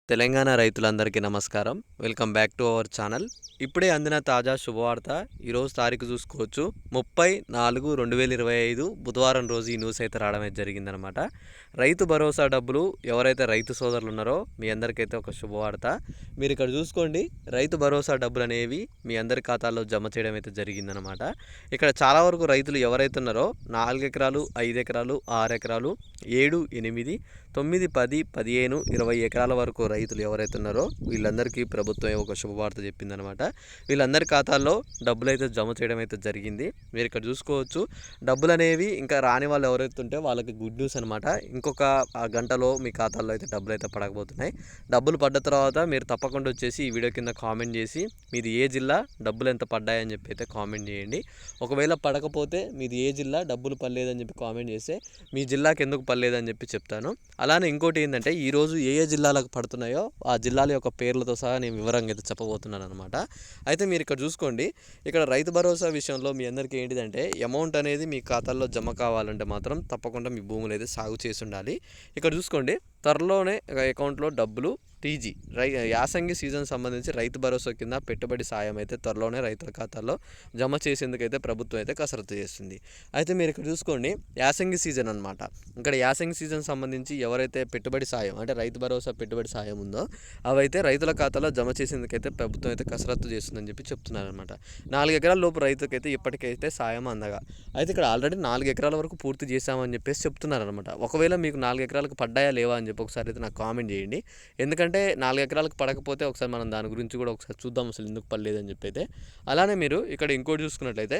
తెలంగాణ రైతులందరికీ నమస్కారం. Welcome back to our channel. ఇప్పుడే అందిన తాజా శుభవార్త. ఈరోజు తారీఖు చూసుకోవచ్చు 30/4/2025 బుధవారం రోజు ఈ న్యూస్ అయితే రావడం అయితే జరిగిందనమాట. రైతు భరోసా డబ్బులు ఎవరైతే రైతు సోదరులు ఉన్నారో మీ అందరికైతే ఒక శుభవార్త. మీరు ఇక్కడ చూసుకోండి, రైతు భరోసా డబ్బులు అనేవి మీ అందరి ఖాతాల్లో జమ చేయడం అయితే జరిగిందనమాట. ఇక్కడ చాలా వరకు రైతులు ఎవరైతే ఉన్నారో 4 ఎకరాలు, 5 ఎకరాలు, 6 ఎకరాలు, 7, 8, 9, 10, 15, 20 ఎకరాల వరకు రైతులు ఎవరైతే ఉన్నారో వీళ్ళందరికీ ప్రభుత్వం ఒక శుభవార్త చెప్పిందనమాట. వీళ్ళందరి ఖాతాల్లో డబ్బులు అయితే జమ చేయడం అయితే జరిగింది. మీరు ఇక్కడ చూసుకోవచ్చు, డబ్బులు అనేవి ఇంకా రాని వాళ్ళు ఎవరైతే ఉంటే వాళ్ళకి గుడ్ న్యూస్ అనమాట. ఇంకొక గంటలో మీ ఖాతాల్లో అయితే డబ్బులు అయితే పడకపోతున్నాయి. డబ్బులు పడ్డ తర్వాత మీరు తప్పకుండా వచ్చేసి ఈ వీడియో కింద కామెంట్ చేసి మీది ఏ జిల్లా, డబ్బులు ఎంత పడ్డాయని చెప్పి అయితే కామెంట్ చేయండి. ఒకవేళ పడకపోతే మీది ఏ జిల్లా, డబ్బులు పడలేదని చెప్పి కామెంట్ చేస్తే మీ జిల్లాకి ఎందుకు పడలేదని చెప్పి చెప్తాను. అలానే ఇంకోటి ఏంటంటే ఈరోజు ఏ జిల్లాలకు పడుతున్నాయో ఆ జిల్లాల యొక్క పేర్లతో సహా నేను వివరంగా అయితే చెప్పబోతున్నాను అనమాట. అయితే మీరు ఇక్కడ చూసుకోండి, ఇక్కడ రైతు భరోసా విషయంలో మీ అందరికీ ఏంటిదంటే అమౌంట్ అనేది మీ ఖాతాల్లో జమ కావాలంటే మాత్రం తప్పకుండా మీ భూములు అయితే సాగు చేసి ఉండాలి. ఇక్కడ చూసుకోండి, త్వరలోనే అకౌంట్లో డబ్బులు టీజీ యాసంగి సీజన్ సంబంధించి రైతు భరోసా కింద పెట్టుబడి సాయం అయితే త్వరలోనే రైతుల ఖాతాల్లో జమ చేసేందుకైతే ప్రభుత్వం అయితే కసరత్తు చేస్తుంది. అయితే మీరు ఇక్కడ చూసుకోండి, యాసంగి సీజన్ అనమాట. ఇక్కడ యాసంగి సీజన్ సంబంధించి ఎవరైతే పెట్టుబడి సాయం అంటే రైతు భరోసా పెట్టుబడి సాయం ఉందో అవైతే రైతుల ఖాతాలో జమ చేసేందుకైతే ప్రభుత్వం అయితే కసరత్తు చేస్తుందని చెప్పి చెప్తున్నారు అనమాట. 4 ఎకరాల లోపు రైతుకైతే ఇప్పటికైతే సాయం అందగా. అయితే ఇక్కడ ఆల్రెడీ 4 ఎకరాల వరకు పూర్తి చేశామని చెప్పేసి చెప్తున్నారు అనమాట. ఒకవేళ మీకు 4 ఎకరాలకు పడ్డాయా లేవా అని చెప్పి ఒకసారి అయితే నాకు కామెంట్ చేయండి. ఎందుకంటే 4 ఎకరాలకు పడకపోతే ఒకసారి మనం దాని గురించి కూడా ఒకసారి చూద్దాం, అసలు ఎందుకు పడలేదని చెప్పి అయితే. అలానే మీరు ఇక్కడ ఇంకోటి చూసుకున్నట్లయితే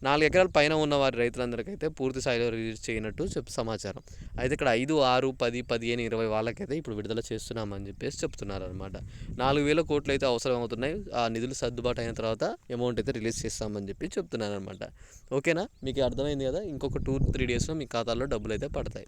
4 ఎకరాల పైన ఉన్న వారి రైతులందరికైతే పూర్తి స్థాయిలో రిలీజ్ చేయనట్టు సమాచారం. అయితే ఇక్కడ 5, 6, 10, 15, 20 వాళ్ళకైతే ఇప్పుడు విడుదల చేస్తున్నామని చెప్పేసి చెప్తున్నారు అనమాట. 4,000 కోట్లు అయితే అవసరం అవుతున్నాయి. ఆ నిధులు సర్దుబాటు అయిన తర్వాత అమౌంట్ అయితే రిలీజ్ చేస్తామని చెప్పి చెప్తున్నారు అనమాట. ఓకేనా, మీకు అర్థమైంది కదా. ఇంకొక 2-3 డేస్లో మీ ఖాతాల్లో డబ్బులు అయితే పడతాయి.